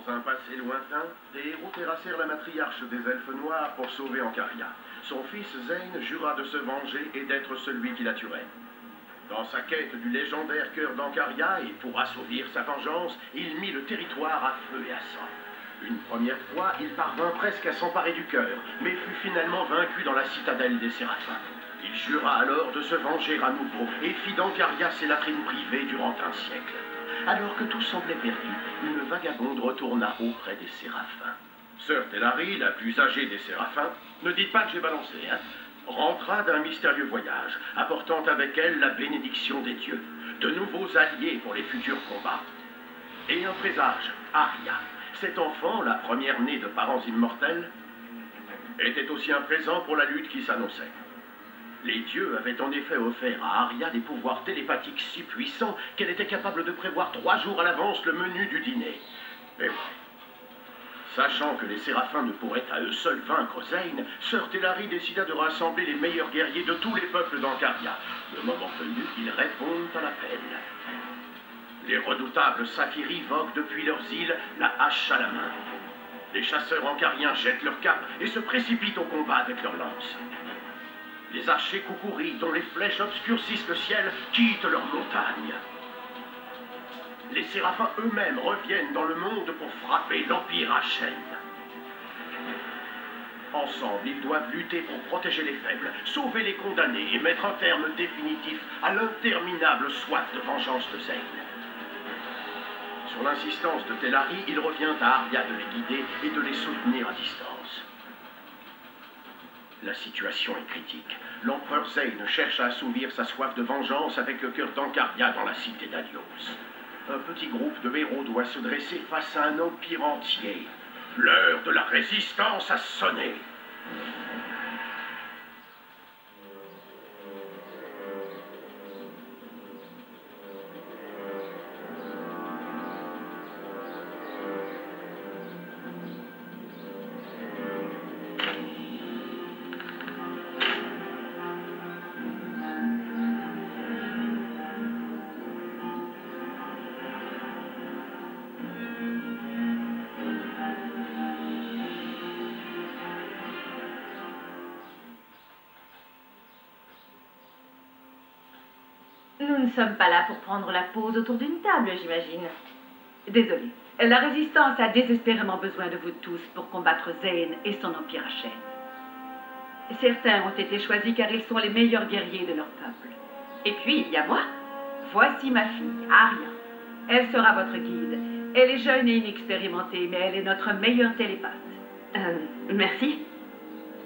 Dans un passé lointain, des héros terrassèrent la matriarche des elfes noirs pour sauver Ancaria. Son fils Zane jura de se venger et d'être celui qui la tuerait. Dans sa quête du légendaire cœur d'Ancaria et pour assouvir sa vengeance, il mit le territoire à feu et à sang. Une première fois, il parvint presque à s'emparer du cœur, mais fut finalement vaincu dans la citadelle des Séraphins. Il jura alors de se venger à nouveau et fit d'Ancaria ses latrines privées durant un siècle. Alors que tout semblait perdu, une vagabonde retourna auprès des Séraphins. Sœur Telari, la plus âgée des Séraphins, ne dites pas que j'ai balancé, hein, rentra d'un mystérieux voyage, apportant avec elle la bénédiction des dieux, de nouveaux alliés pour les futurs combats. Et un présage, Arya. Cet enfant, la première née de parents immortels, était aussi un présent pour la lutte qui s'annonçait. Les dieux avaient en effet offert à Arya des pouvoirs télépathiques si puissants qu'elle était capable de prévoir 3 jours à l'avance le menu du dîner. Mais ouais. Sachant que les Séraphins ne pourraient à eux seuls vaincre Zane, Sœur Telari décida de rassembler les meilleurs guerriers de tous les peuples d'Ancaria. Le moment venu, ils répondent à l'appel. Les redoutables Saphiris voguent depuis leurs îles, la hache à la main. Les chasseurs ancariens jettent leurs capes et se précipitent au combat avec leurs lances. Les archers Kukuri, dont les flèches obscurcissent le ciel, quittent leurs montagnes. Les Séraphins eux-mêmes reviennent dans le monde pour frapper l'Empire Ashen. Ensemble, ils doivent lutter pour protéger les faibles, sauver les condamnés et mettre un terme définitif à l'interminable soif de vengeance de Zane. Sur l'insistance de Telari, il revient à Arya de les guider et de les soutenir à distance. La situation est critique. L'empereur Zane cherche à assouvir sa soif de vengeance avec le cœur d'Ancaria dans la cité d'Alios. Un petit groupe de héros doit se dresser face à un empire entier. L'heure de la résistance a sonné. Nous ne sommes pas là pour prendre la pause autour d'une table, j'imagine. Désolée. La Résistance a désespérément besoin de vous tous pour combattre Zane et son empire Ashen. Certains ont été choisis car ils sont les meilleurs guerriers de leur peuple. Et puis, il y a moi. Voici ma fille, Arya. Elle sera votre guide. Elle est jeune et inexpérimentée, mais elle est notre meilleure télépathe. Merci.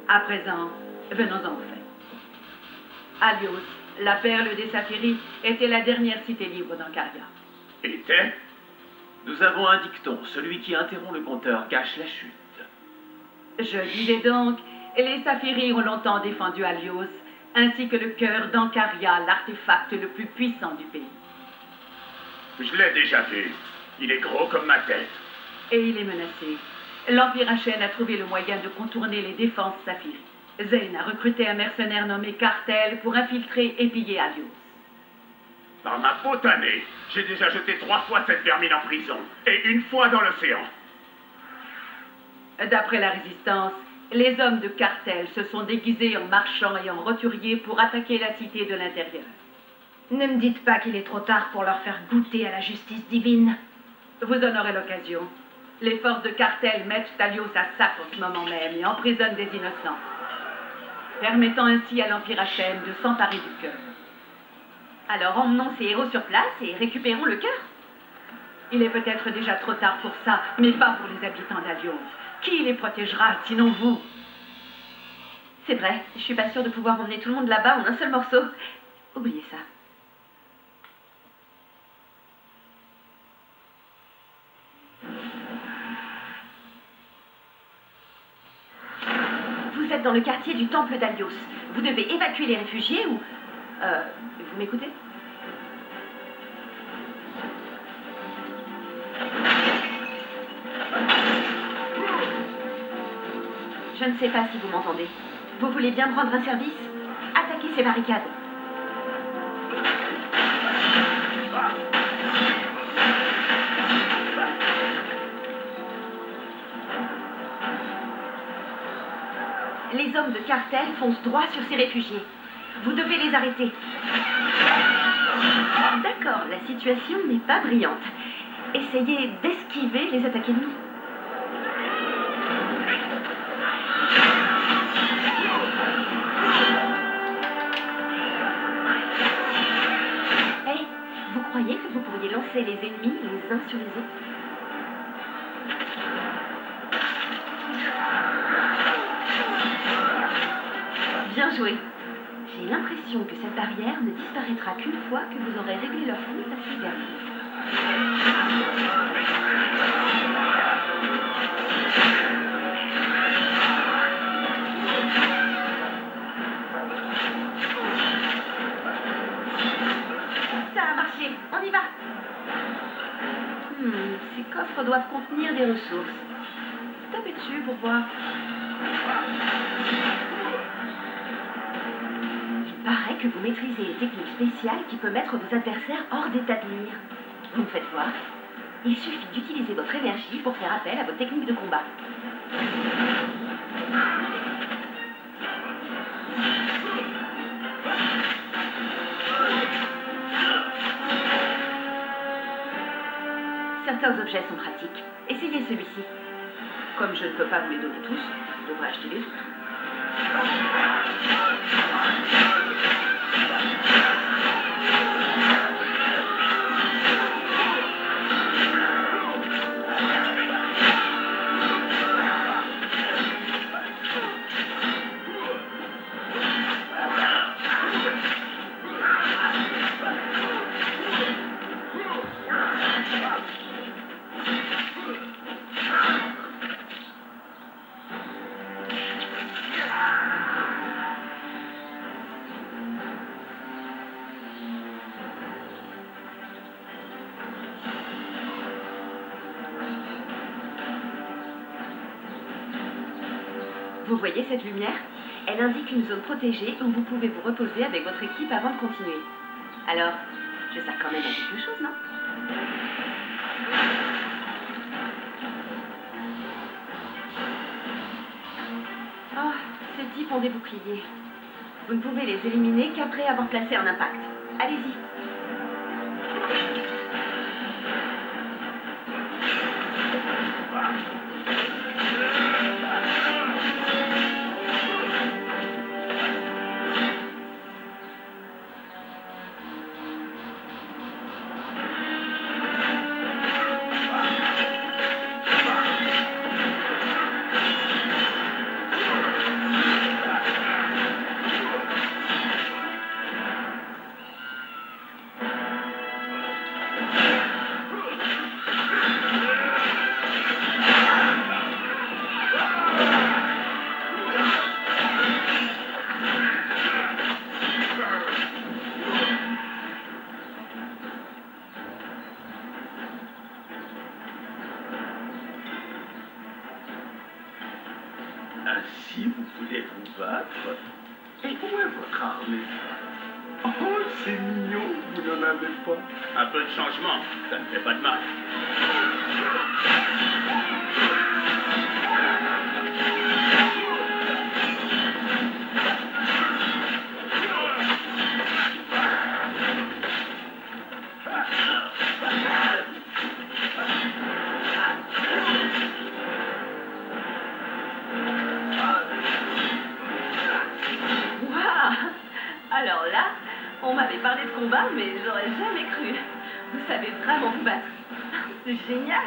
À présent, venons-en au fait. Alios, la perle des Saphiris, était la dernière cité libre d'Ancaria. Était? Nous avons un dicton, celui qui interrompt le compteur cache la chute. Je disais donc, les Saphiris ont longtemps défendu Alios, ainsi que le cœur d'Ancaria, l'artefact le plus puissant du pays. Je l'ai déjà vu. Il est gros comme ma tête. Et il est menacé. L'Empire Ashen a trouvé le moyen de contourner les défenses Saphiris. Zane a recruté un mercenaire nommé Cartel pour infiltrer et piller Alios. Par ma potanée, j'ai déjà jeté 3 fois cette vermine en prison, et 1 fois dans l'océan. D'après la Résistance, les hommes de Cartel se sont déguisés en marchands et en roturiers pour attaquer la cité de l'intérieur. Ne me dites pas qu'il est trop tard pour leur faire goûter à la justice divine. Vous en aurez l'occasion. Les forces de Cartel mettent Alios à sac en ce moment même et emprisonnent des innocents, permettant ainsi à l'Empire Ashen de s'emparer du cœur. Alors emmenons ces héros sur place et récupérons le cœur. Il est peut-être déjà trop tard pour ça, mais pas pour les habitants d'Alios. Qui les protégera, sinon vous? C'est vrai, je suis pas sûre de pouvoir emmener tout le monde là-bas en un seul morceau. Oubliez ça. Vous êtes dans le quartier du temple d'Alios. Vous devez évacuer les réfugiés ou... vous m'écoutez? Je ne sais pas si vous m'entendez. Vous voulez bien me rendre un service? Attaquez ces barricades. cartel fonce droit sur ces réfugiés. Vous devez les arrêter. D'accord, la situation n'est pas brillante. Essayez d'esquiver les attaques ennemies. Hey, vous croyez que vous pourriez lancer les ennemis les uns sur les autres? Bien joué. J'ai l'impression que cette barrière ne disparaîtra qu'une fois que vous aurez réglé leur compte à ces derniers. Ça a marché, on y va. Ces coffres doivent contenir des ressources. Tapez dessus pour voir. Il paraît que vous maîtrisez une technique spéciale qui peut mettre vos adversaires hors d'état de nuire. Vous me faites voir. Il suffit d'utiliser votre énergie pour faire appel à vos techniques de combat. Certains objets sont pratiques. Essayez celui-ci. Comme je ne peux pas vous les donner tous, je devrais acheter les autres. Vous voyez cette lumière? Elle indique une zone protégée où vous pouvez vous reposer avec votre équipe avant de continuer. Alors, je sers quand même à quelque chose, non? Oh, ces types ont des boucliers. Vous ne pouvez les éliminer qu'après avoir placé un impact. Allez-y. Ainsi, vous voulez vous battre? Et où est votre armée? Oh, c'est mignon, vous n'en avez pas. Un peu de changement, ça ne fait pas de mal. Alors là, on m'avait parlé de combat, mais j'aurais jamais cru. Vous savez vraiment vous battre. C'est génial.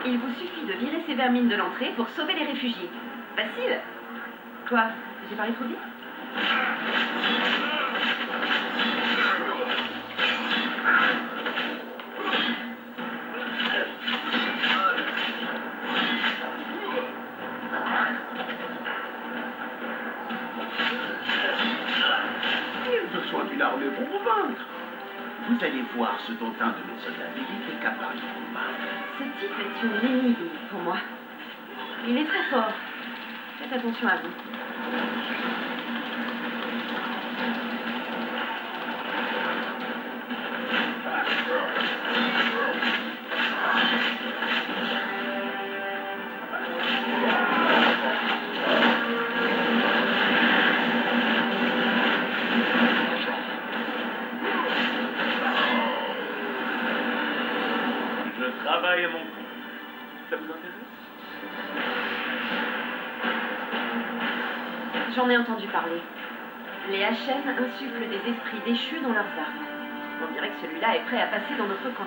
Il vous suffit de virer ces vermines de l'entrée pour sauver les réfugiés. Facile. Quoi? J'ai parlé trop vite? Il a besoin d'une armée pour vous vaincre. Vous allez voir ce dont un de mes soldats d'élite est capable de combattre. Ce type est une énigme pour moi. Il est très fort. Faites attention à vous. Je travaille à mon compte. Ça vous intéresse? J'en ai entendu parler. Les HM insufflent des esprits déchus dans leurs armes. On dirait que celui-là est prêt à passer dans notre camp.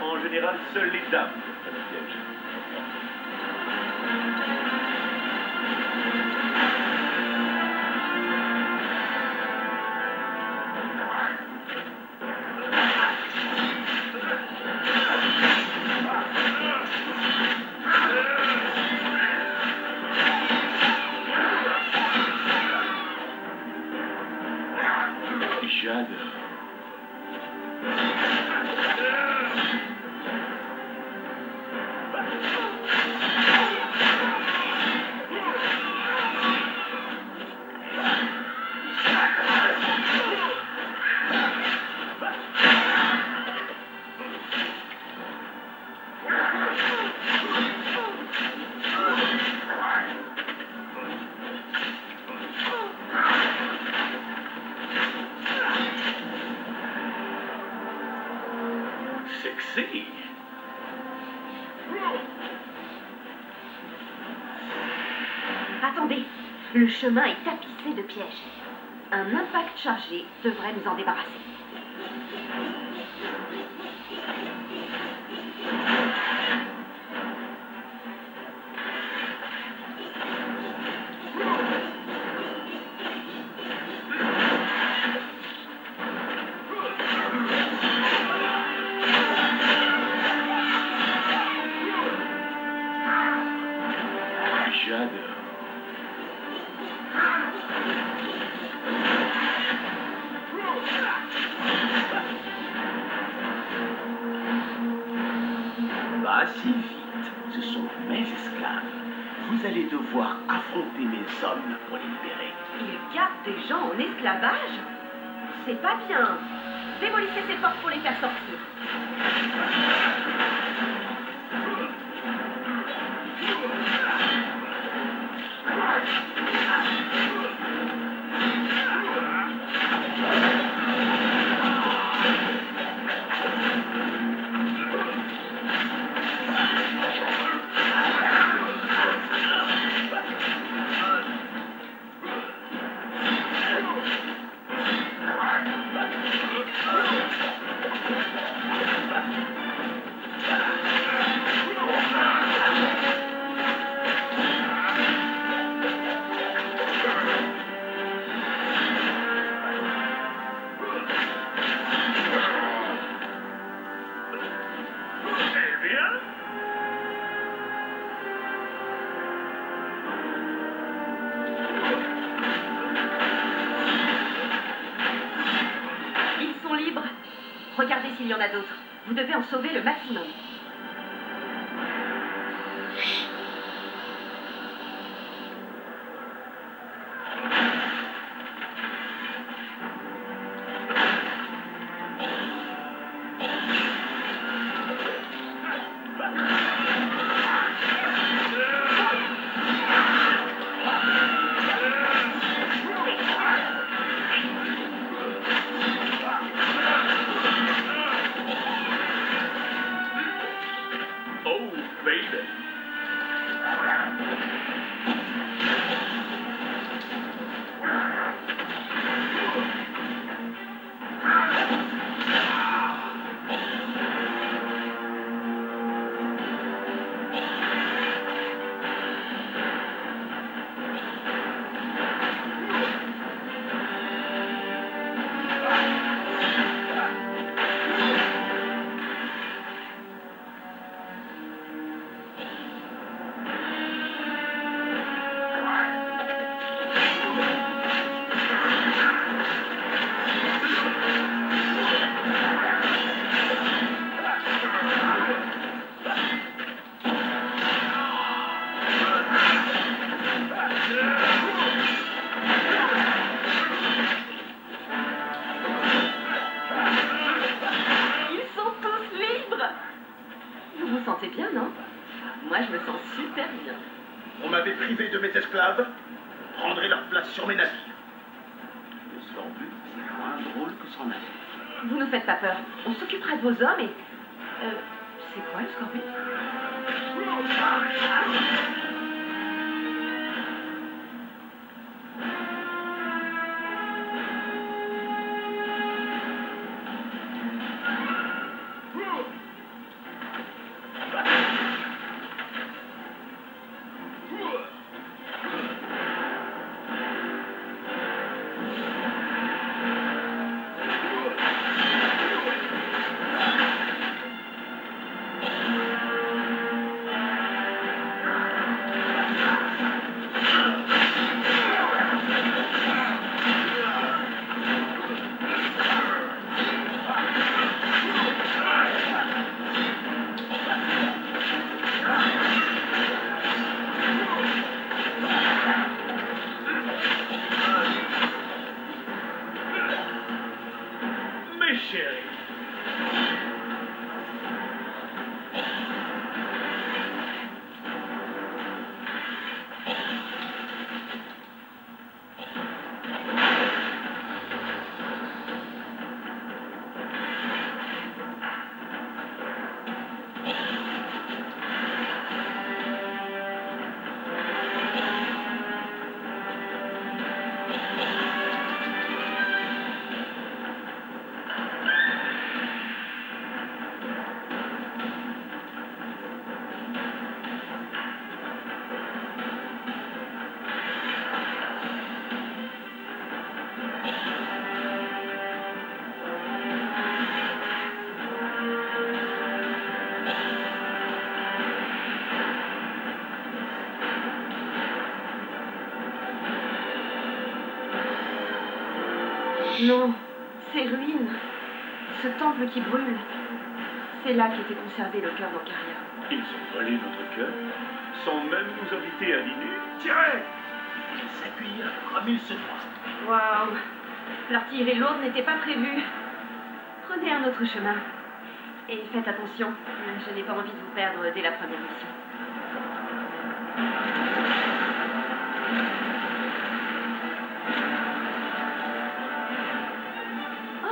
En général, seules les dames prennent le piège. J'adore. Sexy. Attendez, le chemin est tapissé de pièges. Un impact chargé devrait nous en débarrasser. J'adore. Pas si vite. Ce sont mes esclaves. Vous allez devoir affronter mes hommes pour les libérer. Ils gardent des gens en esclavage? C'est pas bien. Démolissez ces portes pour les faire sortir. Eh bien, Ils sont libres. Regardez s'il y en a d'autres. Vous devez en sauver le maximum. sentez bien, non? Moi, je me sens super bien. On m'avait privé de mes esclaves, prendrai leur place sur mes navires. Le scorbut, c'est moins drôle que son aller. Vous ne faites pas peur. On s'occupera de vos hommes et... c'est quoi le scorbut? Mes chéris. Non, ces ruines, ce temple qui brûle, c'est là qu'était conservé le cœur d'Ocaria. Ils ont volé notre cœur, sans même nous inviter à dîner. Tirez! Ils s'accueillirent comme il se doit. Waouh, l'artillerie lourde n'était pas prévue. Prenez un autre chemin. Et faites attention, je n'ai pas envie de vous perdre dès la première mission.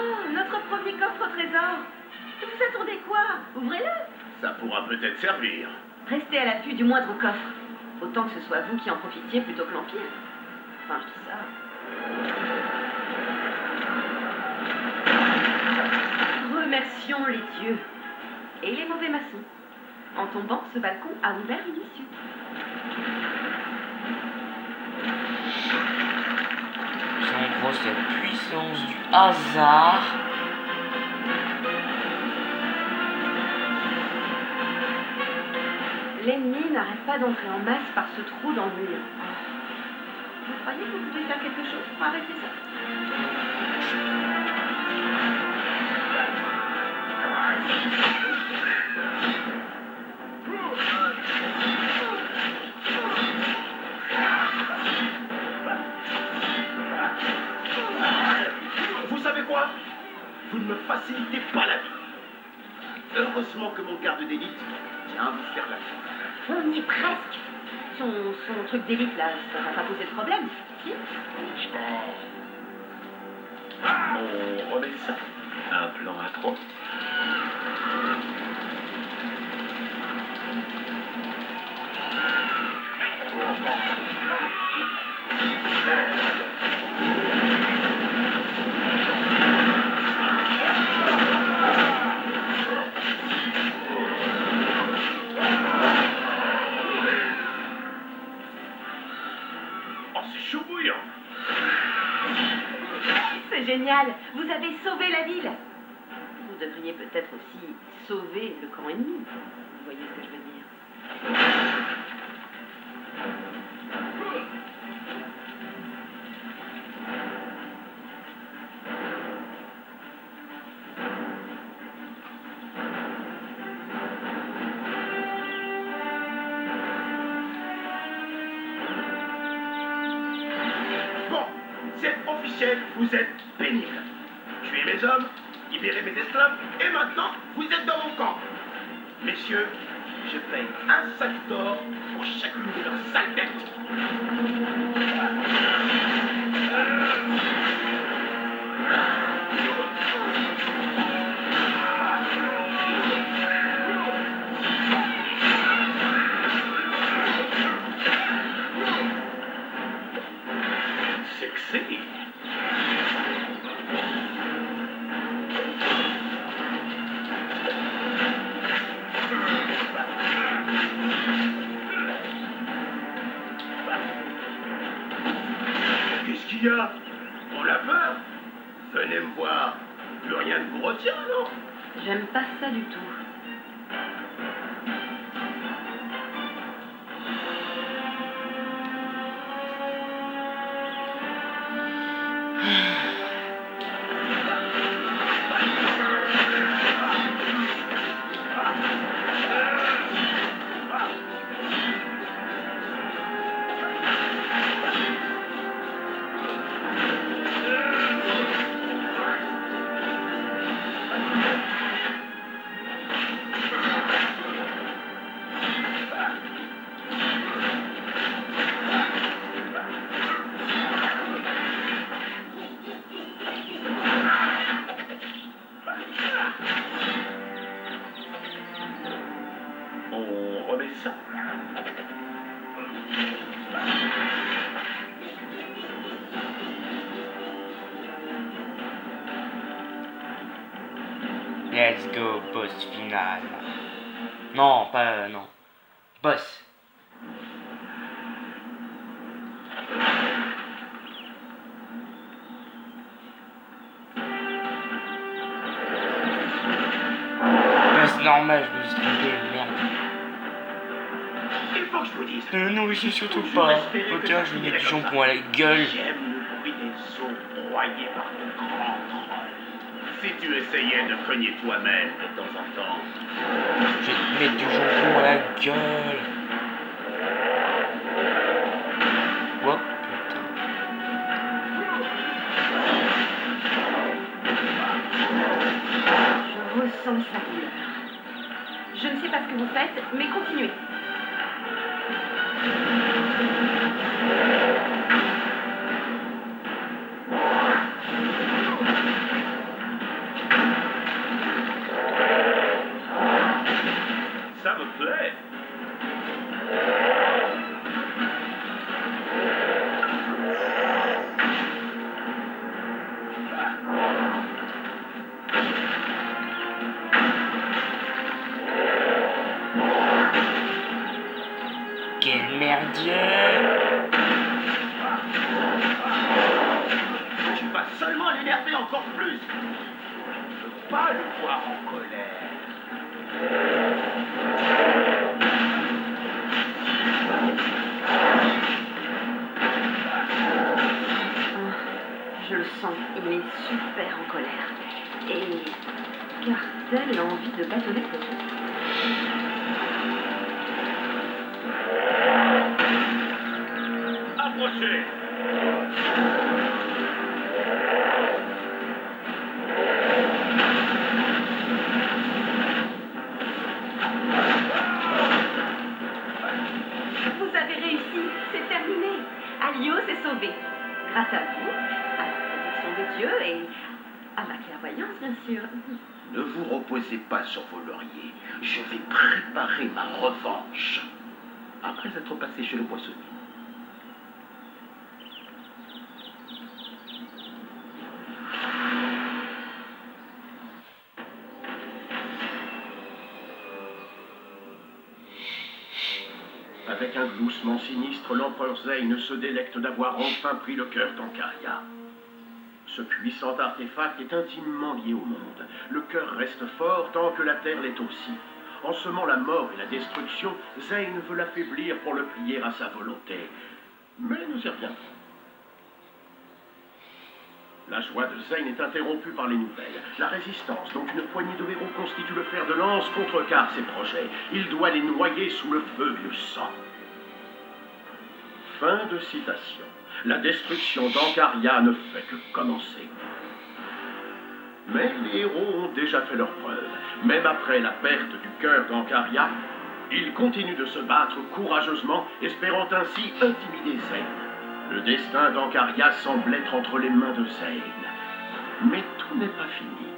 Oh, notre premier coffre au trésor. Vous attendez quoi? Ouvrez-le. Ça pourra peut-être servir. Restez à l'affût du moindre coffre. Autant que ce soit vous qui en profitiez plutôt que l'Empire. Enfin, je dis ça. Remercions les dieux. Et les mauvais maçons. En tombant, ce balcon a ouvert une issue. En gros, c'est la puissance du hasard. L'ennemi n'arrête pas d'entrer en masse par ce trou dans le mur. Vous croyez que vous pouvez faire quelque chose pour arrêter ça? Vous savez quoi? Vous ne me facilitez pas la vie. Heureusement que mon garde d'élite vient à vous faire la vie. On y est presque. Son truc d'élite là, ça va pas poser de problème, si? On remet ça. Un plan à trois. Oh, c'est chaud bouillant. C'est génial. Vous avez sauvé la ville. Vous devriez peut-être aussi sauver le camp ennemi. Vous voyez ce que je veux dire? Bon, c'est officiel, vous êtes pénibles. Tuez mes hommes, libérez mes esclaves, et maintenant, vous êtes dans mon camp. Messieurs, je paye un sac d'or pour chacune de leurs sales têtes. Sexy. Qu'est-ce qu'il y a? On a peur? Venez me voir. Plus rien ne vous retient, non? J'aime pas ça du tout. On remet ça. Let's go, boss final. Non, pas... non. Boss. C'est normal, je me suis trompé, merde. Il faut que je vous dise. Non, je surtout pas. Ok, je vais mettre du jambon à la gueule. J'aime le bruit des os broyés par de grands trolls. Si tu essayais de cogner toi-même de temps en temps. Je vais te mettre du jambon à la gueule. Oh putain. Je ressens sa couleur. Je ne sais pas ce que vous faites, mais continuez. Ça me plaît. Quel merdier. Tu vas seulement l'énerver encore plus. Je ne veux pas le voir en colère. Je le sens, il est super en colère. Et Cartel a envie de bâtonner le poteau. Approchez. Vous avez réussi, c'est terminé. Alios est sauvé. Grâce à vous, à la protection des dieux et à ma clairvoyance, bien sûr. Ne vous reposez pas sur vos lauriers. Je vais préparer ma revanche. Après être passé chez le poissonnier. Avec un gloussement sinistre, l'empereur Zane se délecte d'avoir enfin pris le cœur d'Ancaria. Ce puissant artefact est intimement lié au monde. Le cœur reste fort tant que la terre l'est aussi. En semant la mort et la destruction, Zane veut l'affaiblir pour le plier à sa volonté. Mais nous y reviendrons. La joie de Zane est interrompue par les nouvelles. La résistance, dont une poignée de héros constitue le fer de lance, contrecarre ses projets. Il doit les noyer sous le feu du sang. Fin de citation. La destruction d'Ancaria ne fait que commencer. Mais les héros ont déjà fait leur preuve. Même après la perte du cœur d'Ancaria, Il continue de se battre courageusement, espérant ainsi intimider Zane. Le destin d'Ancaria semble être entre les mains de Zane. Mais tout n'est pas fini.